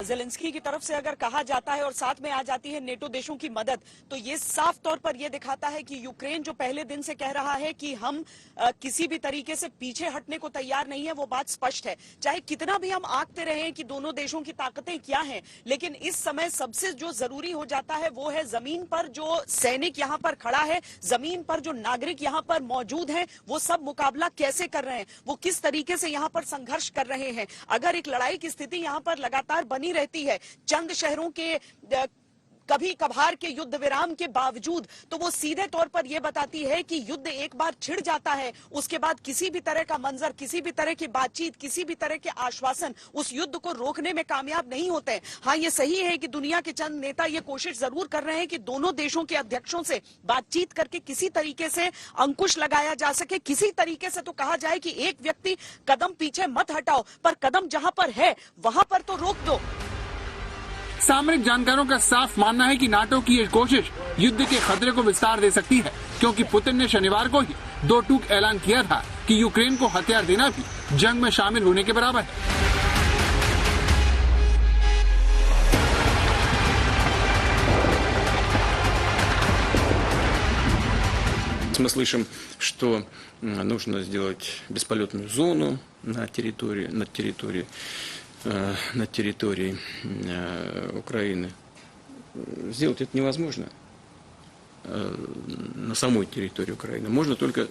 Zelensky की तरफ से अगर कहा जाता है और साथ में आ जाती है नेटो देशों की मदद, तो ये साफ तौर पर यह दिखाता है कि यूक्रेन जो पहले दिन से कह रहा है कि हम किसी भी तरीके से पीछे हटने को तैयार नहीं है, वो बात स्पष्ट है। चाहे कितना भी हम आंकते रहे कि दोनों देशों की ताकतें क्या हैं, लेकिन इस समय सबसे जो जरूरी हो जाता है वो है जमीन पर जो सैनिक यहाँ पर खड़ा है, जमीन पर जो नागरिक यहाँ पर मौजूद हैं, वो सब मुकाबला कैसे कर रहे हैं, वो किस तरीके से यहाँ पर संघर्ष कर रहे हैं। अगर एक लड़ाई की स्थिति यहाँ पर लगातार बनी रहती है, चंद शहरों के कभी कभार के युद्ध विराम के बावजूद, तो वो सीधे तौर पर यह बताती है कि युद्ध एक बार छिड़ जाता है, उसके बाद किसी भी तरह का मंजर, किसी भी तरह की बातचीत, किसी भी तरह के आश्वासन उस युद्ध को रोकने में कामयाब नहीं होते हैं। हाँ, ये सही है कि दुनिया के चंद नेता ये कोशिश जरूर कर रहे हैं कि दोनों देशों के अध्यक्षों से बातचीत करके किसी तरीके से अंकुश लगाया जा सके, किसी तरीके से तो कहा जाए कि एक व्यक्ति कदम पीछे मत हटाओ, पर कदम जहां पर है वहां पर तो रोक दो। सामरिक जानकारों का साफ मानना है कि नाटो की ये कोशिश युद्ध के खतरे को विस्तार दे सकती है, क्योंकि पुतिन ने शनिवार को ही दो टूक ऐलान किया था कि यूक्रेन को हथियार देना भी जंग में शामिल होने के बराबर है। Мы слышим, что нужно сделать бесполетную зону на территории Украины. Сделать это невозможно на самой территории Украины. Можно только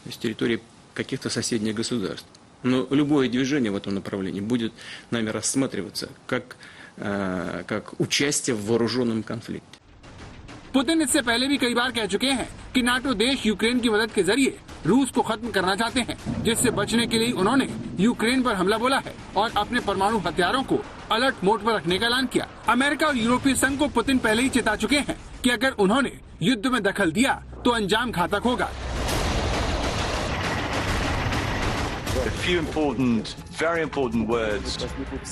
с территории каких-то соседних государств. Но любое движение в этом направлении будет нами рассматриваться как участие в вооруженном конфликте. पुतिन इससे पहले भी कई बार कह चुके हैं कि नाटो देश यूक्रेन की मदद के जरिए रूस को खत्म करना चाहते हैं, जिससे बचने के लिए उन्होंने यूक्रेन पर हमला बोला है और अपने परमाणु हथियारों को अलर्ट मोड पर रखने का ऐलान किया। अमेरिका और यूरोपीय संघ को पुतिन पहले ही चेता चुके हैं कि अगर उन्होंने युद्ध में दखल दिया तो अंजाम घातक होगा। A few important, very important words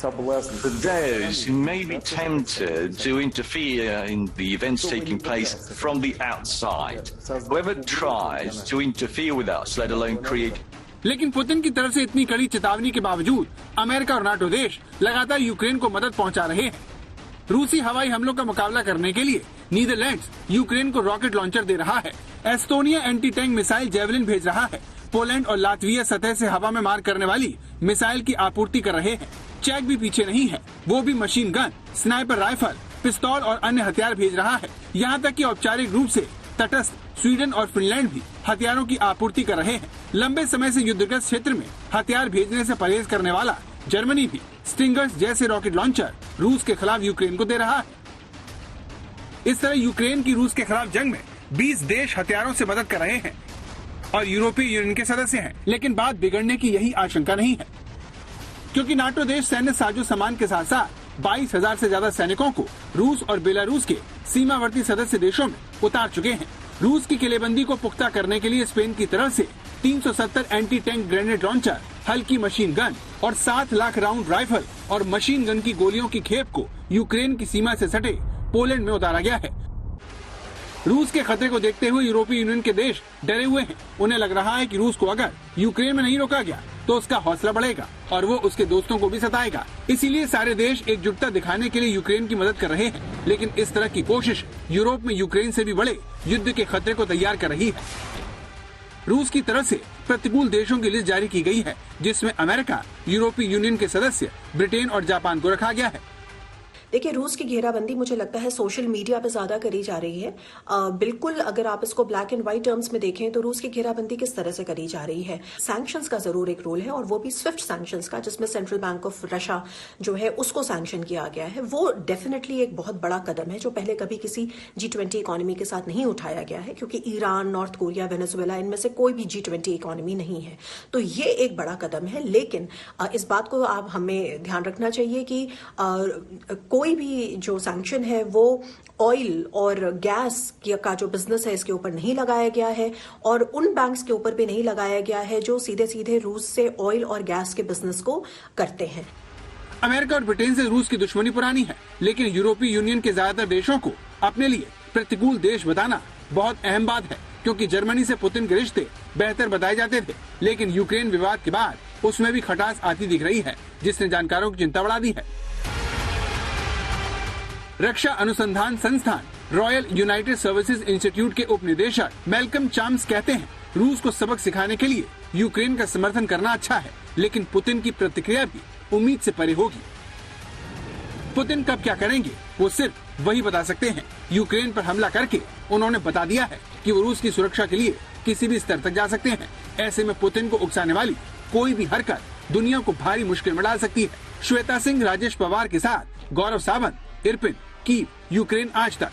for those who may be tempted to interfere in the events taking place from the outside. Whoever tries to interfere with us, let alone create. लेकिन Putin की तरफ से इतनी कड़ी चेतावनी के बावजूद America और नाटो देश लगातार यूक्रेन को मदद पहुंचा रहे हैं। रूसी हवाई हमलों का मुकाबला करने के लिए नीदरलैंड्स यूक्रेन को रॉकेट लॉन्चर दे रहा है। Estonia anti tank missile javelin भेज रहा है। पोलैंड और लातविया सतह से हवा में मार करने वाली मिसाइल की आपूर्ति कर रहे हैं। चेक भी पीछे नहीं है, वो भी मशीन गन, स्नाइपर राइफल, पिस्तौल और अन्य हथियार भेज रहा है। यहाँ तक कि औपचारिक रूप से तटस्थ स्वीडन और फिनलैंड भी हथियारों की आपूर्ति कर रहे हैं। लंबे समय से युद्धग्रस्त क्षेत्र में हथियार भेजने से परहेज करने वाला जर्मनी भी स्टिंगर्स जैसे रॉकेट लॉन्चर रूस के खिलाफ यूक्रेन को दे रहा है। इस तरह यूक्रेन की रूस के खिलाफ जंग में 20 देश हथियारों से मदद कर रहे हैं और यूरोपीय यूनियन के सदस्य हैं। लेकिन बात बिगड़ने की यही आशंका नहीं है, क्योंकि नाटो देश सैन्य साजो सामान के साथ साथ 22,000 से ज्यादा सैनिकों को रूस और बेलारूस के सीमावर्ती सदस्य देशों में उतार चुके हैं। रूस की किलेबंदी को पुख्ता करने के लिए स्पेन की तरफ से 370 एंटी टैंक ग्रेनेड लॉन्चर, हल्की मशीन गन और 7 लाख राउंड राइफल और मशीन गन की गोलियों की खेप को यूक्रेन की सीमा से सटे पोलैंड में उतारा गया है। रूस के खतरे को देखते हुए यूरोपीय यूनियन के देश डरे हुए हैं। उन्हें लग रहा है कि रूस को अगर यूक्रेन में नहीं रोका गया तो उसका हौसला बढ़ेगा और वो उसके दोस्तों को भी सताएगा। इसीलिए सारे देश एकजुटता दिखाने के लिए यूक्रेन की मदद कर रहे हैं। लेकिन इस तरह की कोशिश यूरोप में यूक्रेन से भी बड़े युद्ध के खतरे को तैयार कर रही है। रूस की तरफ से प्रतिकूल देशों की लिस्ट जारी की गई है, जिसमें अमेरिका, यूरोपीय यूनियन के सदस्य, ब्रिटेन और जापान को रखा गया है। देखिए, रूस की घेराबंदी मुझे लगता है सोशल मीडिया पे ज्यादा करी जा रही है। बिल्कुल अगर आप इसको ब्लैक एंड व्हाइट टर्म्स में देखें तो रूस की घेराबंदी किस तरह से करी जा रही है। सैंक्शंस का जरूर एक रोल है, और वो भी स्विफ्ट सैंक्शंस का, जिसमें सेंट्रल बैंक ऑफ रशिया जो है उसको सैंक्शन किया गया है। वो डेफिनेटली एक बहुत बड़ा कदम है जो पहले कभी किसी G20 इकोनॉमी के साथ नहीं उठाया गया है, क्योंकि ईरान, नॉर्थ कोरिया, वेनेजुएला, इनमें से कोई भी G20 इकोनॉमी नहीं है। तो ये एक बड़ा कदम है। लेकिन इस बात को आप हमें ध्यान रखना चाहिए कि कोई भी जो सैंक्शन है वो ऑयल और गैस का जो बिजनेस है इसके ऊपर नहीं लगाया गया है, और उन बैंक्स के ऊपर भी नहीं लगाया गया है जो सीधे सीधे रूस से ऑयल और गैस के बिजनेस को करते हैं। अमेरिका और ब्रिटेन से रूस की दुश्मनी पुरानी है, लेकिन यूरोपीय यूनियन के ज्यादातर देशों को अपने लिए प्रतिकूल देश बताना बहुत अहम बात है, क्योंकि जर्मनी से पुतिन के रिश्ते बेहतर बताए जाते थे। लेकिन यूक्रेन विवाद के बाद उसमें भी खटास आती दिख रही है, जिसने जानकारों की चिंता बढ़ा दी है। रक्षा अनुसंधान संस्थान रॉयल यूनाइटेड सर्विसेज इंस्टीट्यूट के उप निदेशक मैल्कम चाम्स कहते हैं, रूस को सबक सिखाने के लिए यूक्रेन का समर्थन करना अच्छा है, लेकिन पुतिन की प्रतिक्रिया भी उम्मीद से परे होगी। पुतिन कब क्या करेंगे वो सिर्फ वही बता सकते हैं। यूक्रेन पर हमला करके उन्होंने बता दिया है कि वो रूस की सुरक्षा के लिए किसी भी स्तर तक जा सकते हैं। ऐसे में पुतिन को उकसाने वाली कोई भी हरकत दुनिया को भारी मुश्किल में डाल सकती है। श्वेता सिंह, राजेश पवार के साथ गौरव सावंत, इरपिन, कीव, यूक्रेन आज तक।